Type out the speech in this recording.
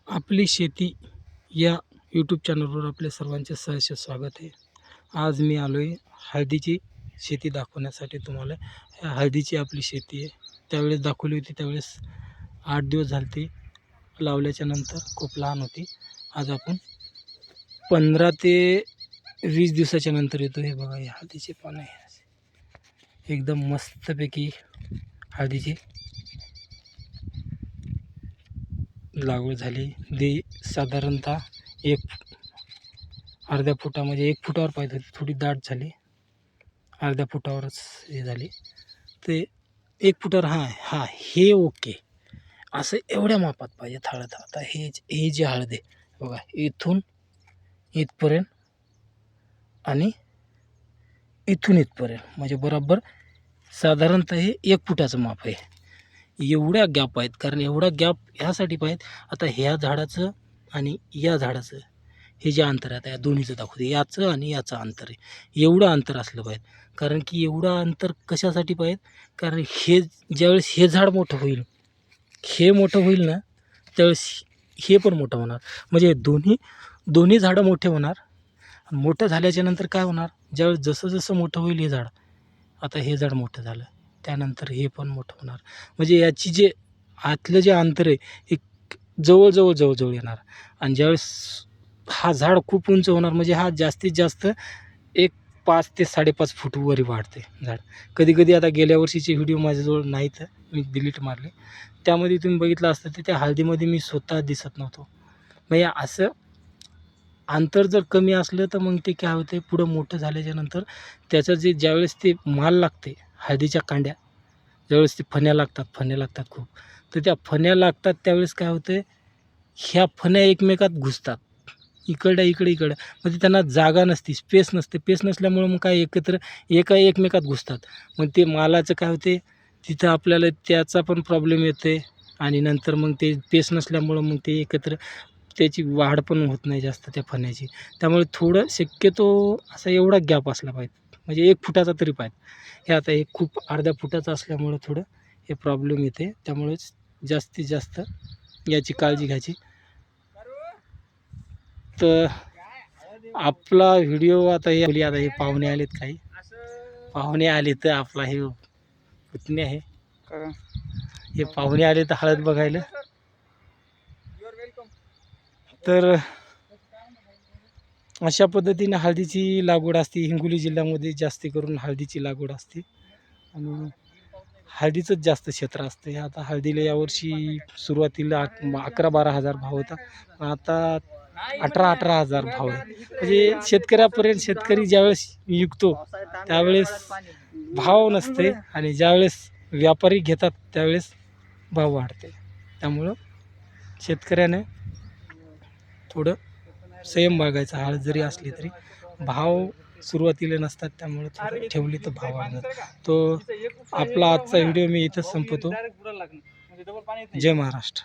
आपली शेती या यूट्यूब चॅनलवर आपल्या सर्वांचे सहर्ष स्वागत आहे. आज मी आलो आहे हळदीची शेती दाखवण्यासाठी तुम्हाला. हळदीची आपली शेती आहे, त्यावेळेस दाखवली होती. त्यावेळेस 8 दिवस झाले ते लावल्याच्या नंतर, खूप लहान होती. आज आपण 15 ते 20 दिवसाच्या नंतर येतो. हे बघा, हे हळदीचे पानं आहे, एकदम मस्तपैकी हळदीची लागवड झाली. दे साधारणतः अर्ध्या फुटा, म्हणजे 1 फुटावर पाहिजे होती, थोडी दाट झाली, अर्ध्या फुटावरच हे झाली. ते 1 फुटावर हे ओके. असं एवढ्या मापात पाहिजे हळद. आता हे जे हळद आहे बघा, इथून इथपर्यंत आणि इथून इथपर्यंत, म्हणजे बरोबर साधारणतः हे 1 फुटाचं माप आहे. एवढ्या गॅप आहेत, कारण एवढा गॅप ह्यासाठी पाहिजे. आता ह्या झाडाचं आणि या झाडाचं हे जे अंतर आहे, आता या दोन्हीचं दाखवते, याचं आणि याचं अंतर आहे, एवढं अंतर असलं पाहिजे. कारण की एवढं अंतर कशासाठी पाहिजे, कारण हे ज्यावेळेस हे झाड मोठं होईल, हे मोठं होईल ना, त्यावेळेस हे पण मोठं होणार. म्हणजे दोन्ही झाडं मोठे होणार. मोठं झाल्याच्या नंतर काय होणार, ज्यावेळेस जसं जसं मोठं होईल हे झाड, आता हे झाड मोठं झालं, त्यानंतर हे पण मोठं होणार. म्हणजे याची जे आतलं जे अंतर आहे हे जवळ येणार. आणि ज्यावेळेस हा झाड खूप उंच होणार, म्हणजे हा जास्तीत जास्त 5 ते 5.5 फूट वरी वाढते झाड. कधी आता गेल्या वर्षीचे व्हिडिओ माझ्याजवळ नाहीत, मी डिलीट मारले. त्यामध्ये तुम्ही बघितलं असतं तर त्या हळदीमध्ये मी स्वतः दिसत नव्हतो. म्हणजे असं अंतर जर कमी असलं तर मग ते काय होते, पुढं मोठं झाल्याच्या नंतर त्याचं ज्यावेळेस ते माल लागते, हळदीच्या कांड्या ज्यावेळेस ते फण्या लागतात खूप, तर त्या फण्या लागतात त्यावेळेस काय होतं, ह्या फण्या एकमेकात घुसतात, इकडं म्हणजे त्यांना जागा नसते, स्पेस नसल्यामुळं मग काय एकमेकात घुसतात. मग ते मालाचं काय होते, तिथं आपल्याला त्याचा पण प्रॉब्लेम येते. आणि नंतर मग ते स्पेस नसल्यामुळं मग ते त्याची वाढ पण होत नाही जास्त त्या फण्याची. त्यामुळे थोडं शक्यतो असा एवढा गॅप असला पाहिजे, म्हणजे 1 फुटाचा तरी पाहिजे. हे आता हे खूप अर्ध्या फुटाचं असल्यामुळं थोडं हे प्रॉब्लेम येते. त्यामुळेच जास्तीत जास्त याची काळजी घ्यायची. तर आपला व्हिडिओ आता हे पाहुणे आलेत, काही पाहुणे आले, तर आपला हे पुतणे आहे, हे पाहुणे आले तर हळद बघायला. तर अशा पद्धतीने हळदीची लागवड असते. हिंगोली जिल्ह्यामध्ये जास्ती करून हळदीची लागवड असते आणि हळदीचंच जास्त क्षेत्र असते. आता हळदीला यावर्षी सुरुवातीला 11-12 हजार भाव होता, आता 18-18 हजार भाव आहे. म्हणजे शेतकऱ्यापर्यंत, शेतकरी ज्यावेळेस विकतो त्यावेळेस भाव नसते, आणि ज्यावेळेस व्यापारी घेतात त्यावेळेस भाव वाढते. त्यामुळं शेतकऱ्याने थोडं संयम बाळगायचा. हळद जरी असली तरी भाव सुरुवातीला नसतात, त्यामुळे थोडं ठेवली तर भाव वाढतात. तो आपला आजचा व्हिडिओ मी इथंच संपवतो. जय महाराष्ट्र.